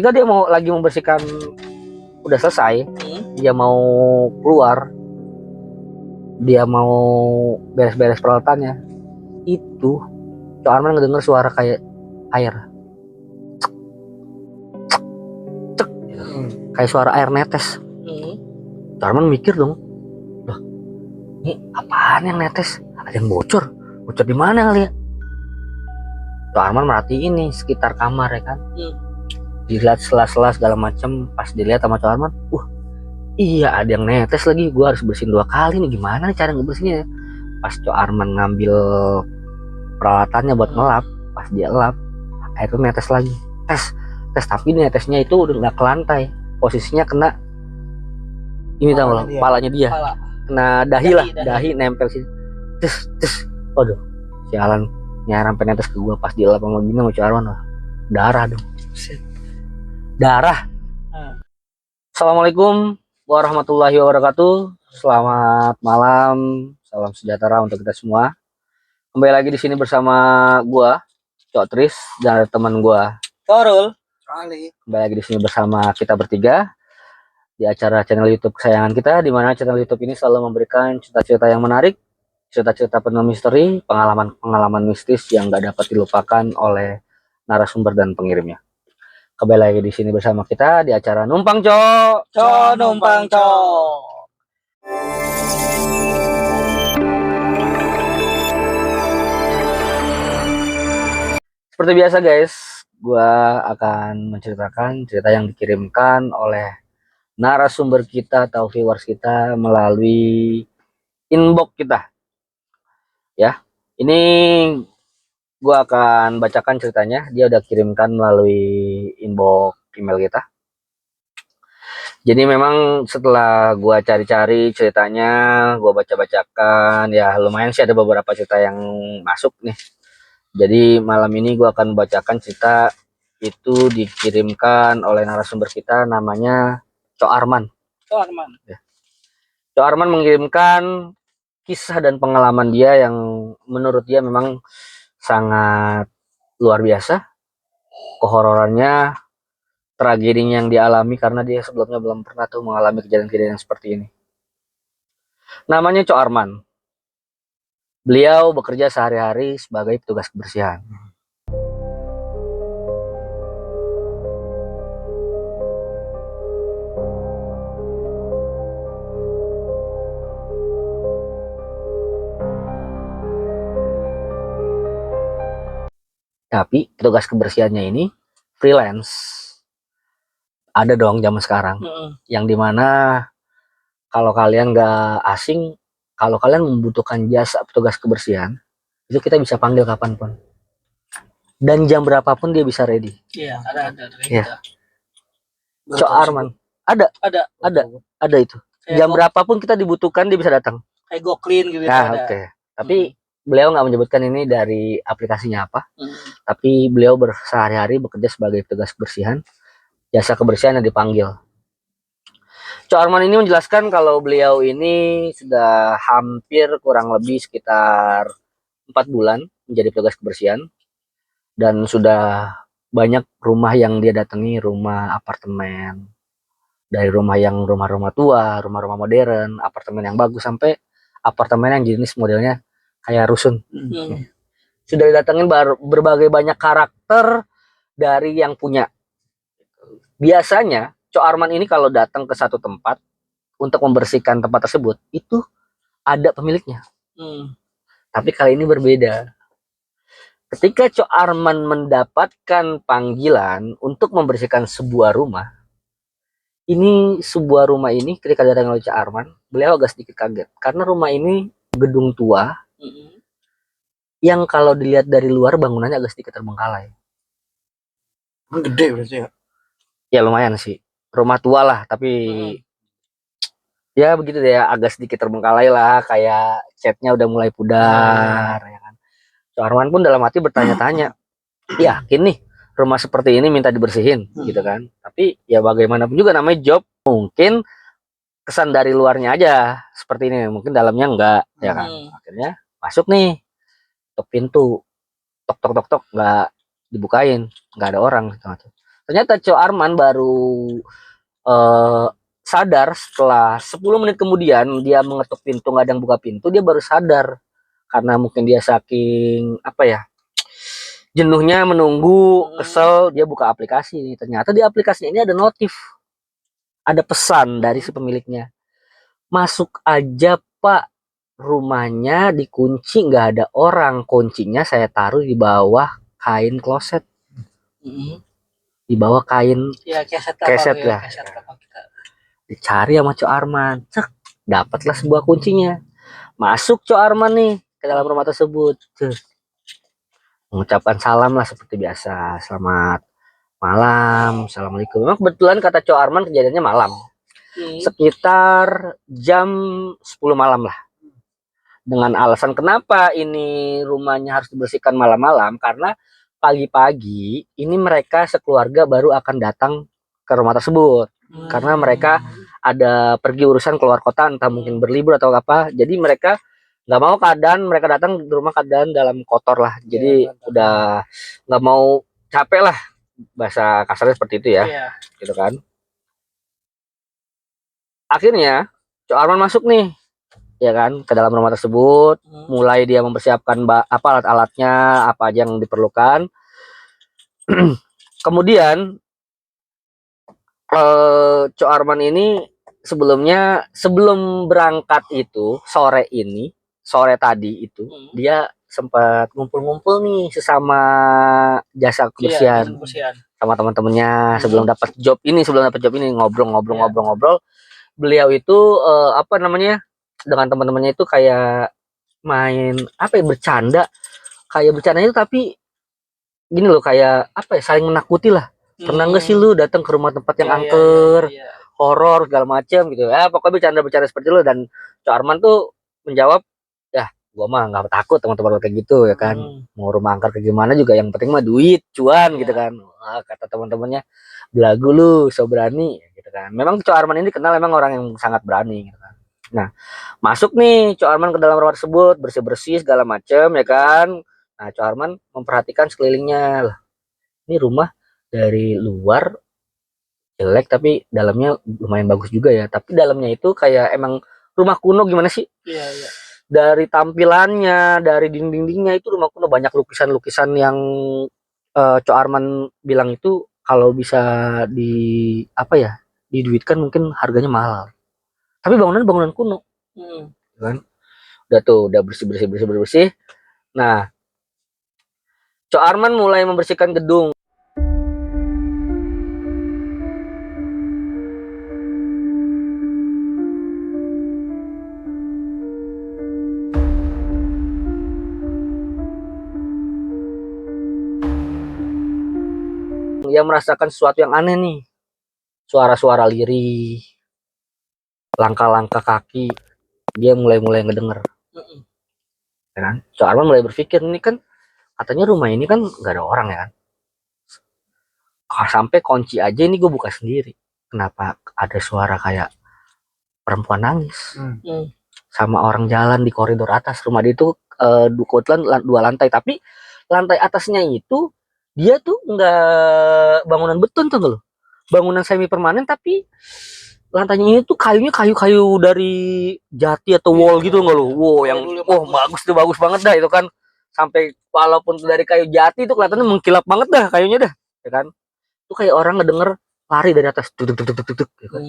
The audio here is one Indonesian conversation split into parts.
Jika dia mau lagi membersihkan, udah selesai, dia mau keluar, dia mau beres-beres peralatannya, itu Cok Arman ngedenger suara kayak air, cek, kayak suara air netes. Cok Arman mikir dong, loh, ini apaan yang netes? Ada yang bocor di mana kali ya? Cok Arman merhatiin nih sekitar kamar ya kan. Dilihat sela-sela segala macam, pas dilihat sama Cok Arman, iya ada yang netes lagi, gue harus bersihin 2 kali nih, gimana nih cara ngebersihinnya? Pas Cok Arman ngambil peralatannya buat ngelap, pas dia lap, air itu netes lagi, tes, tapi netesnya itu udah nggak ke lantai, posisinya kena ini tau loh, palanya dia, kena dahi nempel sih, tes, waduh, sialan, nyarang sampai netes ke gue. Pas dia lap sama gini sama Cok Arman, darah dong. Darah. Assalamualaikum warahmatullahi wabarakatuh. Selamat malam, salam sejahtera untuk kita semua. Kembali lagi di sini bersama gua, Cok Tris, dan ada teman gua, Korul. Kembali lagi di sini bersama kita bertiga di acara channel YouTube kesayangan kita, di mana channel YouTube ini selalu memberikan cerita-cerita yang menarik, cerita-cerita penuh misteri, pengalaman mistis yang gak dapat dilupakan oleh narasumber dan pengirimnya. Kembali lagi di sini bersama kita di acara Numpang Cok. Numpang Cok. Seperti biasa guys, gua akan menceritakan cerita yang dikirimkan oleh narasumber kita atau viewers kita melalui inbox kita. Ya, ini gua akan bacakan ceritanya. Dia udah kirimkan melalui inbox email kita. Jadi memang setelah gua cari-cari ceritanya, gua baca-bacakan, ya lumayan sih ada beberapa cerita yang masuk nih. Jadi malam ini gua akan bacakan cerita itu dikirimkan oleh narasumber kita, namanya Cok Arman. Ya. Cok Arman mengirimkan kisah dan pengalaman dia yang menurut dia memang sangat luar biasa. Kehororannya, tragedinya yang dialami karena dia sebelumnya belum pernah tuh mengalami kejadian-kejadian seperti ini. Namanya Cok Arman. Beliau bekerja sehari-hari sebagai petugas kebersihan. Tapi petugas kebersihannya ini freelance. Ada dong zaman sekarang. Yang dimana kalau kalian gak asing, kalau kalian membutuhkan jasa petugas kebersihan, itu kita bisa panggil kapanpun. Dan jam berapapun dia bisa ready. Iya, ada. Ya. Cok Arman. Ada itu. Kayak jam berapapun kita dibutuhkan dia bisa datang. Kayak GoClean gitu. Nah, oke. Tapi beliau nggak menyebutkan ini dari aplikasinya apa. Tapi beliau sehari-hari bekerja sebagai petugas kebersihan. Jasa kebersihan yang dipanggil. Cok Arman ini menjelaskan kalau beliau ini sudah hampir kurang lebih sekitar 4 bulan menjadi petugas kebersihan. Dan sudah banyak rumah yang dia datangi, rumah apartemen. Dari rumah yang rumah-rumah tua, rumah-rumah modern, apartemen yang bagus, sampai apartemen yang jenis modelnya kayak rusun. Sudah didatengin berbagai banyak karakter dari yang punya. Biasanya Cok Arman ini kalau datang ke satu tempat untuk membersihkan tempat tersebut, itu ada pemiliknya. Tapi kali ini berbeda. Ketika Cok Arman mendapatkan panggilan untuk membersihkan sebuah rumah, sebuah rumah ini ketika datang oleh Cok Arman, beliau agak sedikit kaget. Karena rumah ini gedung tua, yang kalau dilihat dari luar bangunannya agak sedikit terbengkalai. Gede berarti ya? Ya lumayan sih. Rumah tua lah, tapi ya begitu deh, agak sedikit terbengkalai lah, kayak catnya udah mulai pudar. Ya kan? Cok Arman pun dalam hati bertanya-tanya, yakin nih rumah seperti ini minta dibersihin gitu kan. Tapi ya bagaimanapun juga namanya job, mungkin kesan dari luarnya aja seperti ini, mungkin dalamnya enggak, ya kan. Akhirnya masuk nih, tok pintu, tok nggak dibukain, nggak ada orang gitu. Ternyata Cok Arman baru eh, sadar setelah 10 menit kemudian dia mengetuk pintu, nggak ada yang buka pintu, dia baru sadar karena mungkin dia saking apa ya, jenuhnya menunggu, kesel, dia buka aplikasi ini. Ternyata di aplikasi ini ada notif, ada pesan dari si pemiliknya. Masuk aja Pak, rumahnya dikunci, nggak ada orang. Kuncinya saya taruh di bawah kain kloset, di bawah kain Ya keset keset kapal, ya, lah. keset kapal kita. Dicari sama Cok Arman, cek, dapatlah sebuah kuncinya. Masuk Cok Arman nih ke dalam rumah tersebut. Mengucapkan salam lah seperti biasa. Selamat malam, assalamualaikum. Memang kebetulan kata Cok Arman kejadiannya malam, sekitar jam 10 malam lah. Dengan alasan kenapa ini rumahnya harus dibersihkan malam-malam, karena pagi-pagi ini mereka sekeluarga baru akan datang ke rumah tersebut. Karena mereka ada pergi urusan keluar kota, entah mungkin berlibur atau apa. Jadi mereka nggak mau keadaan mereka datang di rumah keadaan dalam kotor lah. Jadi udah nggak mau, capek lah, bahasa kasarnya seperti itu ya, gitu kan. Akhirnya Cok Arman masuk nih, ya kan, ke dalam rumah tersebut. Mulai dia mempersiapkan apa alat-alatnya, apa aja yang diperlukan. Kemudian Cok Arman ini sebelum berangkat itu sore tadi itu dia sempat ngumpul-ngumpul nih sesama jasa kebersihan, sama teman-temannya sebelum dapat job ini, ngobrol-ngobrol. Beliau itu apa namanya, dengan teman-temannya itu kayak main apa ya, bercanda itu, tapi gini loh, kayak apa ya, saling menakuti lah. Pernah nggak sih lu datang ke rumah tempat yang angker, horor segala macam gitu ya, pokoknya bercanda seperti itu. Dan Cok Arman tuh menjawab, ya gua mah nggak takut teman-teman kayak gitu ya kan, mau rumah angker kayak gimana juga yang penting mah duit, cuan gitu kan. Kata teman-temannya, belagu lu so berani gitu kan. Memang Cok Arman ini kenal memang orang yang sangat berani gitu kan. Nah, masuk nih Cok Arman ke dalam rumah tersebut, bersih-bersih segala macam ya kan. Nah, Cok Arman memperhatikan sekelilingnya lah. Ini rumah dari luar jelek tapi dalamnya lumayan bagus juga ya. Tapi dalamnya itu kayak emang rumah kuno gimana sih? Iya. Dari tampilannya, dari dinding-dindingnya itu rumah kuno, banyak lukisan-lukisan yang Cok Arman bilang itu kalau bisa di apa ya, diduitkan mungkin harganya mahal. Tapi bangunan kuno, kan? Udah bersih. Nah, Cok Arman mulai membersihkan gedung. Ia merasakan sesuatu yang aneh nih. Suara-suara lirih, langkah-langkah kaki. Dia mulai ngedenger. Ya kan? Cok Arman mulai berpikir, ini kan katanya rumah ini kan nggak ada orang ya kan. Sampai kunci aja ini gue buka sendiri. Kenapa ada suara kayak perempuan nangis? Sama orang jalan di koridor atas. Rumah dia itu kebetulan 2 lantai, tapi lantai atasnya itu dia tuh nggak bangunan beton tuh loh, bangunan semi permanen, tapi lantainya ini tuh kayunya kayu dari jati atau wall gitu nggak lo. Wow, yang bagus banget dah itu kan, sampai walaupun dari kayu jati itu kelihatannya mengkilap banget dah kayunya dah, ya kan. Itu kayak orang ngedenger lari dari atas, tuk ya kan.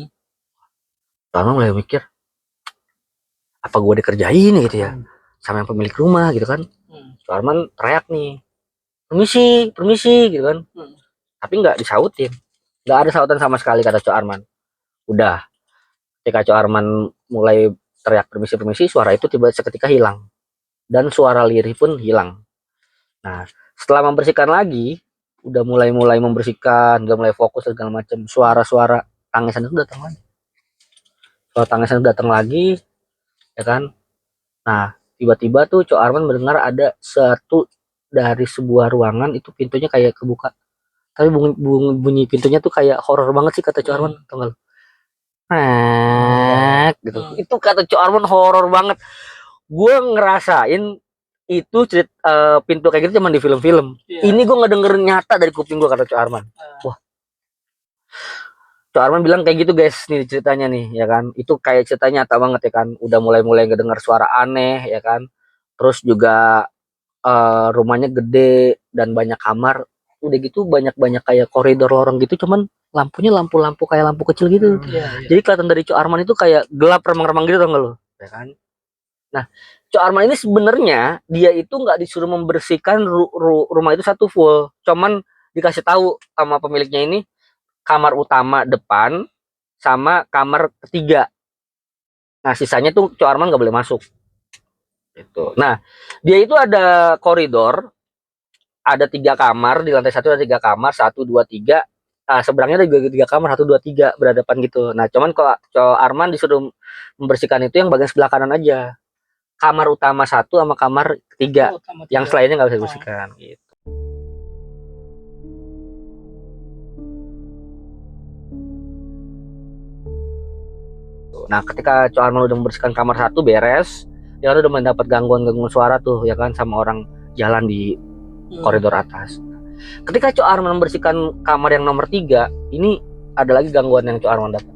Lalu mulai mikir, apa gue dikerjain gitu ya sama yang pemilik rumah gitu kan. Cok Arman teriak nih, permisi gitu kan. Tapi nggak disautin, nggak ada sautan sama sekali kata Cok Arman. Udah, ketika Cok Arman mulai teriak permisi, suara itu tiba seketika hilang dan suara lirih pun hilang. Nah, setelah membersihkan lagi, udah mulai membersihkan, udah mulai fokus segala macam, suara-suara tangisan itu datang lagi. Suara tangisan itu datang lagi, ya kan. Nah, tiba-tiba tuh Cok Arman mendengar ada satu dari sebuah ruangan itu pintunya kayak kebuka. Tapi bunyi pintunya tuh kayak horor banget sih kata Cok Arman, tau gak? Gitu. Itu kata Cok Arman horor banget. Gue ngerasain itu pintu kayak gitu cuma di film-film. Ini gue ngedenger nyata dari kuping gue kata Cok Arman. Wah, Cok Arman bilang kayak gitu guys, nih ceritanya nih ya kan. Itu kayak ceritanya nyata banget ya kan. Udah mulai-mulai ngedengar suara aneh ya kan. Terus juga rumahnya gede dan banyak kamar. Udah gitu banyak-banyak kayak koridor lorong gitu, cuman lampunya lampu-lampu kayak lampu kecil gitu. Jadi kelihatan dari Cok Arman itu kayak gelap remang-remang gitu, tau gak lo? Ya kan? Nah, Cok Arman ini sebenarnya dia itu nggak disuruh membersihkan rumah itu satu full, cuman dikasih tahu sama pemiliknya ini kamar utama depan sama kamar ketiga. Nah, sisanya tuh Cok Arman nggak boleh masuk. Itu. Nah, dia itu ada koridor, ada 3 kamar, di lantai 1 ada 3 kamar, 1, 2, 3. Nah, seberangnya ada juga 3 kamar, 1, 2, 3 berhadapan gitu. Nah, cuman kalau Cok Arman disuruh membersihkan itu yang bagian sebelah kanan aja. Kamar utama 1 sama kamar ketiga. Yang selainnya nggak bisa dibersihkan. Gitu. Nah, ketika Cok Arman udah membersihkan kamar 1 beres, dia udah mendapat gangguan-gangguan suara tuh ya kan, sama orang jalan di koridor atas. Ketika Cok Arman membersihkan kamar yang nomor 3, ini ada lagi gangguan yang Cok Arman dapat.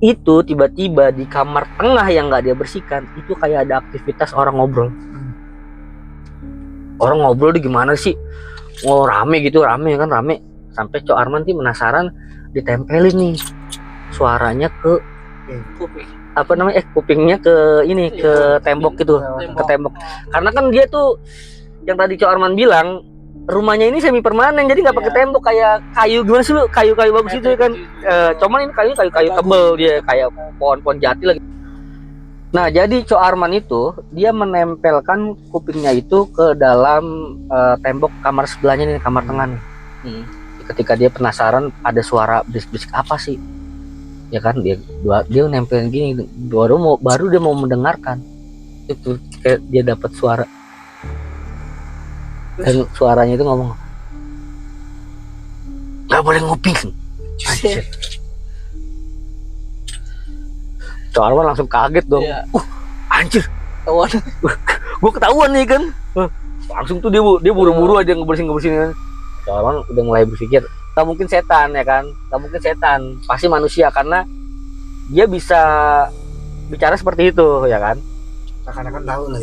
Itu tiba-tiba di kamar tengah yang nggak dia bersihkan, itu kayak ada aktivitas orang ngobrol. Orang ngobrol di gimana sih? Oh, rame gitu, rame kan, rame. Sampai Cok Arman tuh penasaran, ditempelin nih suaranya ke apa namanya kupingnya ke ini, ke tembok gitu, ke tembok. Karena kan dia tuh yang tadi Cok Arman bilang rumahnya ini semi permanen, jadi nggak pakai tembok, kayak kayu gimana sih lu, kayu-kayu bagus itu kan. Cuman ini kayu tebel, dia kayak pohon-pohon jati lagi. Nah, jadi Cok Arman itu dia menempelkan kupingnya itu ke dalam tembok kamar sebelahnya nih, kamar tengah nih. Ketika dia penasaran ada suara bisik-bisik apa sih, ya kan, dia nempelin gini, baru dia mau mendengarkan itu kayak dia dapat suara, dan suaranya itu ngomong, nggak boleh nguping. Cok Arman langsung kaget dong. Anjir, gue ketahuan nih kan. Langsung tuh dia buru-buru aja ngebersihin. Cok Arman udah mulai berpikir, gak mungkin setan ya kan, gak mungkin setan, pasti manusia, karena dia bisa bicara seperti itu ya kan.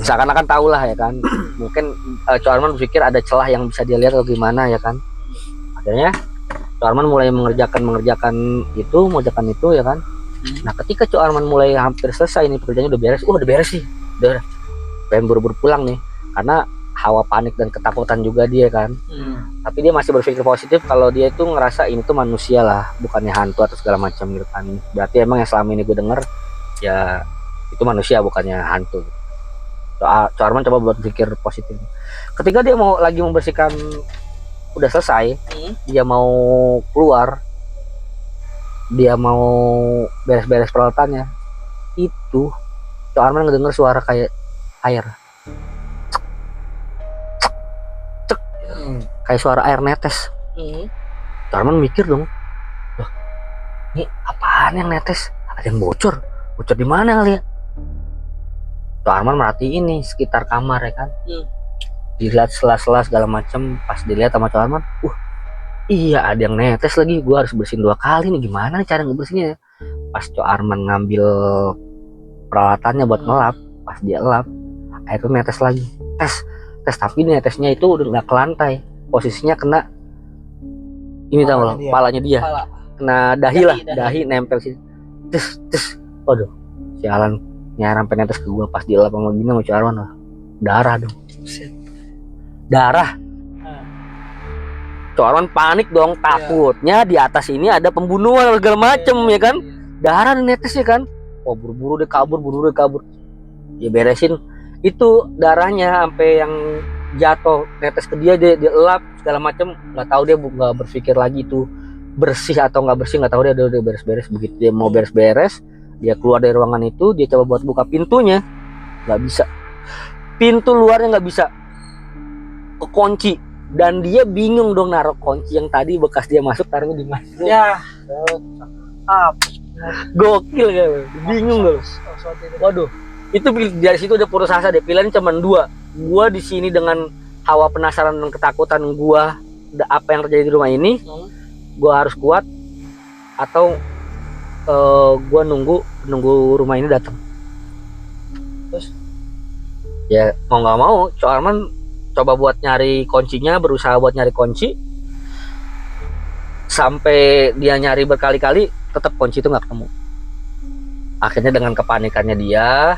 Seakan-akan tahu lah ya kan. Mungkin Cok Arman berpikir ada celah yang bisa dia lihat atau gimana ya kan. Akhirnya Cok Arman mulai mengerjakan itu ya kan. Nah, ketika Cok Arman mulai hampir selesai nih pekerjaannya, udah beres sih, udah pengen buru-buru pulang nih, karena hawa panik dan ketakutan juga dia kan. Tapi dia masih berpikir positif kalau dia itu ngerasa ini tuh manusia lah, bukannya hantu atau segala macam gitu kan. Berarti emang yang selama ini gue denger ya itu manusia, bukannya hantu. Cok Arman coba buat berpikir positif. Ketika dia mau lagi membersihkan, udah selesai, dia mau keluar, dia mau beres-beres peralatannya, itu Cok Arman ngedenger suara kayak air, cek, kayak suara air netes. Cok Arman mikir dong, loh, ini apaan yang netes? Ada yang bocor di mana kali ya? Cok Arman merhatiin nih sekitar kamar ya kan, dilihat sela-sela segala macam. Pas dilihat sama Cok Arman, iya ada yang netes lagi, gue harus bersihin 2 kali nih, gimana nih cara ngebersihinnya ya? Pas Cok Arman ngambil peralatannya buat ngelap, pas dia lap, air itu netes lagi, tes, tapi netesnya itu udah nggak ke lantai, posisinya kena ini, tau lo, palanya dia, kena dahi nempel sih, tes, waduh, sialan, nyarang sampai netes ke gue. Pas dia lap sama gini sama Cok Arman, darah dong, darah. Cok Arman panik dong, takutnya di atas ini ada pembunuhan segala macem ya kan, darah netesnya kan. Buru-buru dia kabur, dia beresin itu darahnya sampai yang jatuh netes ke dia elap segala macem. Nggak tahu, dia nggak berpikir lagi itu bersih atau nggak bersih, nggak tahu. Dia udah beres-beres. Begitu dia mau beres-beres, dia keluar dari ruangan itu, dia coba buat buka pintunya, nggak bisa, pintu luarnya nggak bisa, kekunci. Dan dia bingung dong naruh kunci yang tadi bekas dia masuk, taruhnya di mana ya. Gokil kan, bingung loh. Waduh, itu dari situ udah putus asa deh. Pilihan cuma 2. Gua di sini dengan hawa penasaran dan ketakutan gua, apa yang terjadi di rumah ini, gua harus kuat atau gue nunggu rumah ini datang. Terus? Ya mau nggak mau Cok Arman coba buat nyari kuncinya, berusaha buat nyari kunci, sampai dia nyari berkali-kali tetap kunci itu nggak ketemu. Akhirnya dengan kepanikannya dia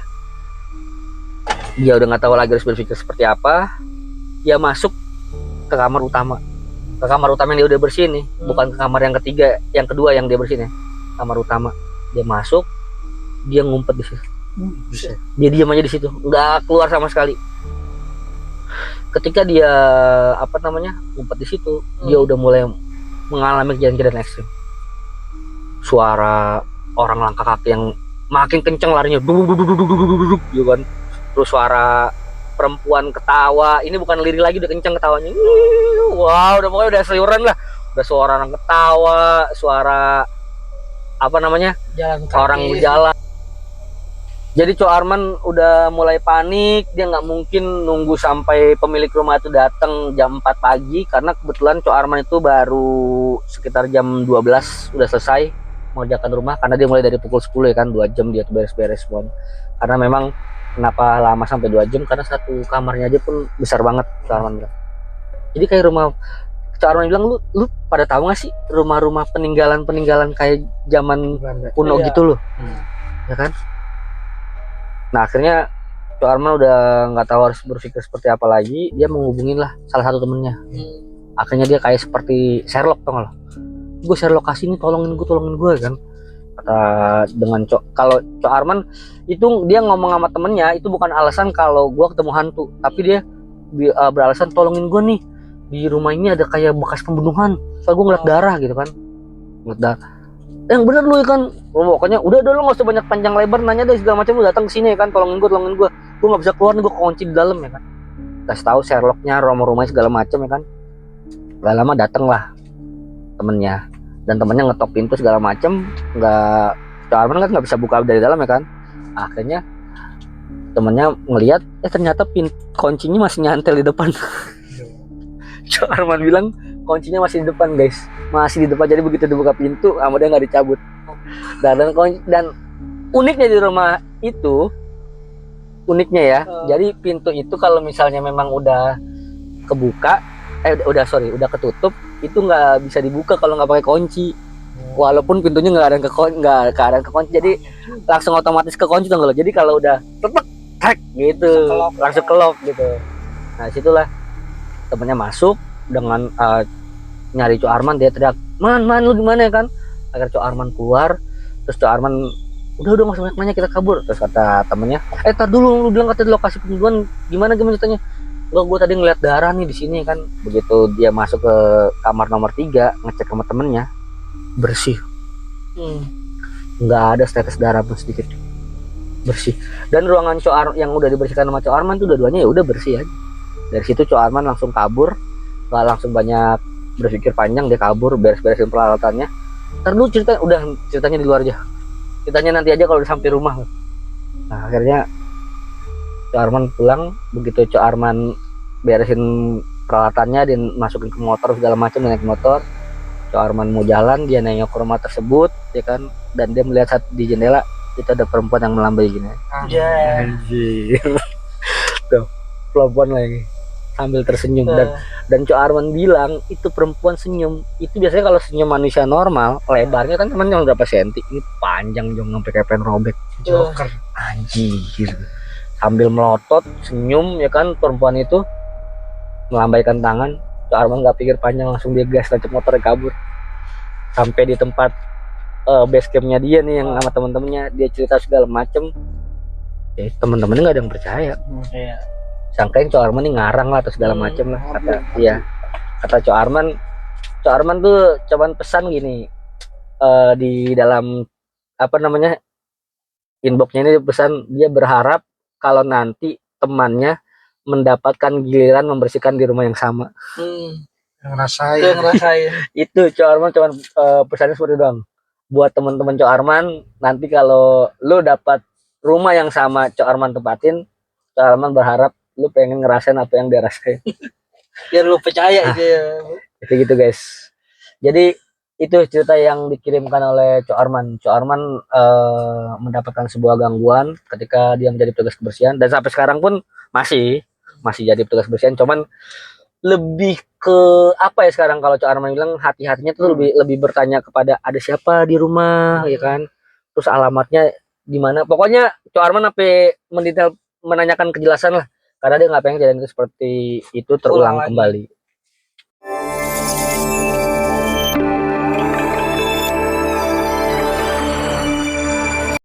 udah nggak tahu lagi harus berpikir seperti apa. Dia masuk ke kamar utama, yang dia udah bersihin nih, bukan ke kamar yang ketiga, yang kedua yang dia bersihin ya, kamar utama. Dia masuk, dia ngumpet di situ. Dia diam aja di situ, nggak keluar sama sekali. Ketika dia ngumpet di situ, dia udah mulai mengalami kejadian-kejadian ekstrim. Suara orang langkah kaki yang makin kenceng larinya, duduk gitu kan. Terus suara perempuan ketawa, ini bukan lirih lagi, udah kenceng ketawanya. Wow, udah pokoknya udah seliuran lah. Udah suara orang ketawa, suara Jalan kaki. orang berjalan. Jadi Cok Arman udah mulai panik, dia nggak mungkin nunggu sampai pemilik rumah itu datang jam 4 pagi, karena kebetulan Cok Arman itu baru sekitar jam 12 udah selesai mengerjakan rumah, karena dia mulai dari pukul 10 ya kan, 2 jam dia tuh beres-beres semuanya. Karena memang kenapa lama sampai 2 jam, karena satu kamarnya aja pun besar banget Cok Arman bilang. Jadi kayak rumah Cok Arman bilang, lu pada tahu nggak sih rumah-rumah peninggalan kayak zaman kuno gitu loh. Ya kan? Nah akhirnya Cok Arman udah nggak tahu harus berpikir seperti apa lagi. Dia menghubungin lah salah satu temennya. Akhirnya dia kayak seperti Sherlock, tau gak lo? Gue Sherlock, kasih nih, tolongin gue kan. Kata dengan kalau Cok Arman itu dia ngomong sama temennya itu bukan alasan kalau gue ketemu hantu, tapi dia beralasan tolongin gue nih, di rumah ini ada kayak bekas pembunuhan. Soalnya gue ngeliat darah gitu kan, ngeliat darah. Yang bener lu kan, pokoknya udah lu nggak usah banyak panjang lebar nanya deh segala macam, lu datang ke sini ya kan, tolongin gue nggak bisa keluar nih, gue kunci di dalam ya kan. Kasih tahu Sherlocknya, rumah-rumahnya segala macam ya kan. Gak lama dateng lah temennya, dan temennya ngetok pintu segala macam, nggak, Cok Arman kan nggak bisa buka dari dalam ya kan. Akhirnya temennya ngelihat, ternyata kuncinya masih nyantel di depan. Cok Arman bilang kuncinya masih di depan guys, masih di depan. Jadi begitu dibuka pintu sama dia nggak dicabut. Dan uniknya di rumah itu, ya, jadi pintu itu kalau misalnya memang udah kebuka, udah ketutup, itu nggak bisa dibuka kalau nggak pakai kunci. Walaupun pintunya nggak ada kekunci, jadi langsung otomatis kekunci tuh nggak lo. Jadi kalau udah tek gitu, langsung kelok gitu. Nah situlah temennya masuk dengan nyari Cok Arman. Dia teriak, man lu gimana ya kan. Akhirnya Cok Arman keluar. Terus Cok Arman udah masuk nanya, kita kabur. Terus kata temennya, tar dulu, lu bilang katanya lokasi pembunuhan, gimana ceritanya? Gue tadi ngeliat darah nih di sini kan. Begitu dia masuk ke kamar nomor 3 ngecek sama temennya, bersih, nggak ada tetes darah pun sedikit, bersih. Dan ruangan yang udah dibersihkan sama Cok Arman tuh dua-duanya ya udah bersih aja. Dari situ Cok Arman langsung kabur, nggak langsung banyak berpikir panjang, dia kabur beres-beresin peralatannya. Ntar dulu ceritanya di luar aja, ceritanya nanti aja kalau udah sampai rumah. Nah akhirnya Cok Arman pulang. Begitu Cok Arman beresin peralatannya, dia masukin ke motor segala macam, naik motor. Cok Arman mau jalan, dia nengok ke rumah tersebut ya kan, dan dia melihat di jendela itu ada perempuan yang melambai gini. Anjir. Tuh perempuan lagi sambil tersenyum. Dan Cok Arman bilang itu perempuan senyum itu biasanya kalau senyum manusia normal lebarnya kan cuman yang berapa senti, ini panjang jong sampai kayak pengen robek. Joker. Anjir. Sambil melotot senyum ya kan, perempuan itu melambaikan tangan. Cok Arman nggak pikir panjang, langsung dia gas, tancap motor, kabur. Sampai di tempat base campnya dia nih yang sama temen-temennya, dia cerita segala macem. Ya temen-temennya nggak ada yang percaya. Sangkain Cok Arman nih ngarang lah atau segala macem lah. Kata Cok Arman tuh cuman pesan gini, di dalam inboxnya ini pesan, dia berharap kalau nanti temannya mendapatkan giliran membersihkan di rumah yang sama. Ngerasain. Itu Cok Arman cuman pesannya seperti doang. Buat teman-teman Cok Arman, nanti kalau lu dapat rumah yang sama Cok Arman tempatin, Cok Arman berharap lu pengen ngerasain apa yang dia rasain. Biar lu percaya itu ya. Itu gitu guys. Jadi itu cerita yang dikirimkan oleh Cok Arman. Cok Arman mendapatkan sebuah gangguan ketika dia menjadi petugas kebersihan dan sampai sekarang pun masih jadi petugas kebersihan. Cuman lebih ke apa ya sekarang kalau Cok Arman bilang hati-hatinya tuh lebih bertanya kepada ada siapa di rumah ya kan. Terus alamatnya di mana. Pokoknya Cok Arman sampai mendetail menanyakan kejelasan lah karena dia nggak pengen kejadian itu seperti itu terulang kembali.